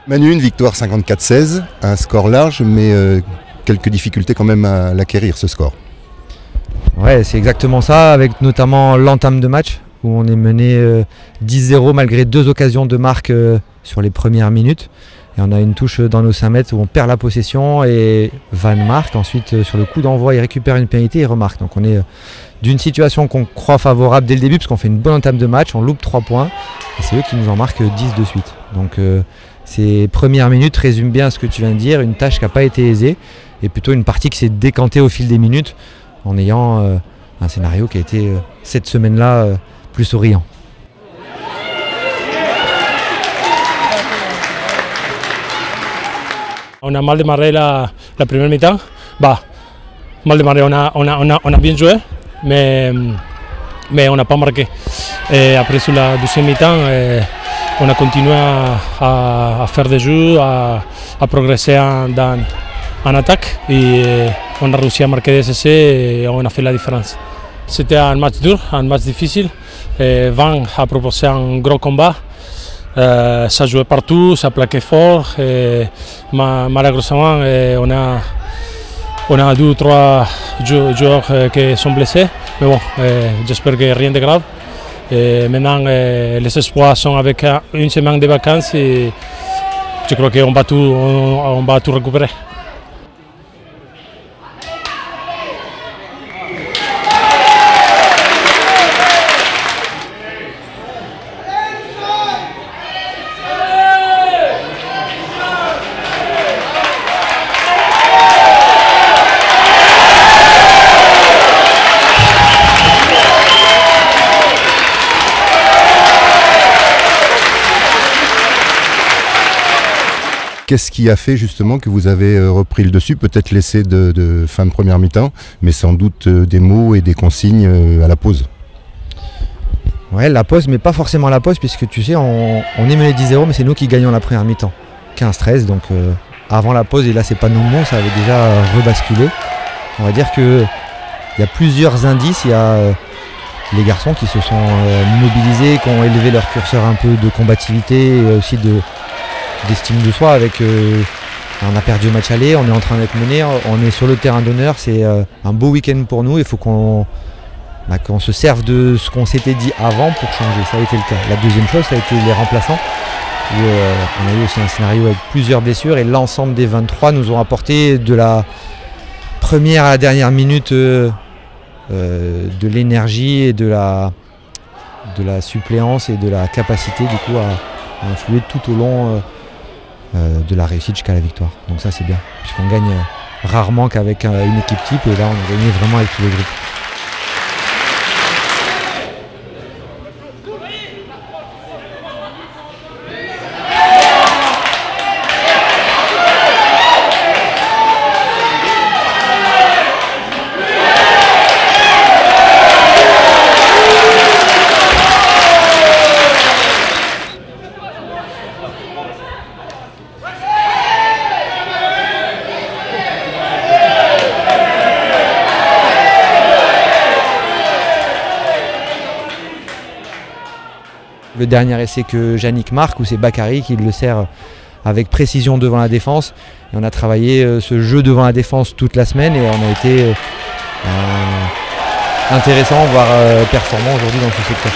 Manu, une victoire 54-16, un score large, mais quelques difficultés quand même à l'acquérir, ce score. Ouais, c'est exactement ça, avec notamment l'entame de match, où on est mené 10-0 malgré 2 occasions de marque sur les premières minutes. Et on a une touche dans nos 5 mètres où on perd la possession et Van marque. Ensuite, sur le coup d'envoi, il récupère une pénalité et remarque. Donc on est d'une situation qu'on croit favorable dès le début, parce qu'on fait une bonne entame de match, on loupe 3 points. Et c'est eux qui nous en marquent 10 de suite. Donc ces premières minutes résument bien ce que tu viens de dire, une tâche qui n'a pas été aisée, et plutôt une partie qui s'est décantée au fil des minutes, en ayant un scénario qui a été cette semaine-là plus souriant. On a mal démarré la première mi-temps. Bah, mal démarré, on a bien joué, mais on n'a pas marqué. Et après, sur la deuxième mi-temps, on a continué à faire des jeux, à progresser en attaque. Et on a réussi à marquer des essais et on a fait la différence. C'était un match dur, un match difficile. Van a proposé un gros combat. Ça jouait partout, ça plaquait fort. Et malheureusement, on a 2 ou 3 joueurs qui sont blessés. Mais bon, j'espère que rien de grave. Et maintenant, les espoirs sont avec une semaine de vacances et je crois qu'on va tout récupérer. Qu'est-ce qui a fait justement que vous avez repris le dessus, peut-être laissé de fin de première mi-temps, mais sans doute des mots et des consignes à la pause? Ouais, la pause, mais pas forcément la pause, puisque tu sais, on est mené 10-0, mais c'est nous qui gagnons la première mi-temps. 15-13, donc avant la pause, et là c'est pas nos mots, ça avait déjà rebasculé. On va dire qu'il y a plusieurs indices, il y a les garçons qui se sont mobilisés, qui ont élevé leur curseur un peu de combativité et aussi d'estime de soi. On a perdu le match aller, on est en train d'être mené, on est sur le terrain d'honneur, c'est un beau week-end pour nous, il faut qu'on se serve de ce qu'on s'était dit avant pour changer, ça a été le cas. La deuxième chose, ça a été les remplaçants, où on a eu aussi un scénario avec plusieurs blessures et l'ensemble des 23 nous ont apporté de la première à la dernière minute de l'énergie et de la suppléance et de la capacité du coup à influer tout au long de la réussite jusqu'à la victoire. Donc ça c'est bien, puisqu'on gagne rarement qu'avec une équipe type, et là on a gagné vraiment avec tous les groupes. Le dernier essai que Yannick marque, où c'est Bakary qui le sert avec précision devant la défense. Et on a travaillé ce jeu devant la défense toute la semaine et on a été intéressant, voire performant aujourd'hui dans ce secteur.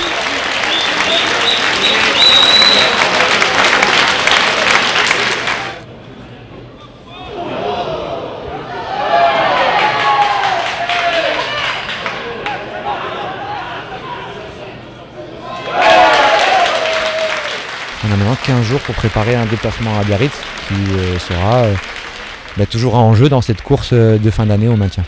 On a maintenant 15 jours pour préparer un déplacement à Biarritz qui sera toujours en jeu dans cette course de fin d'année au maintien.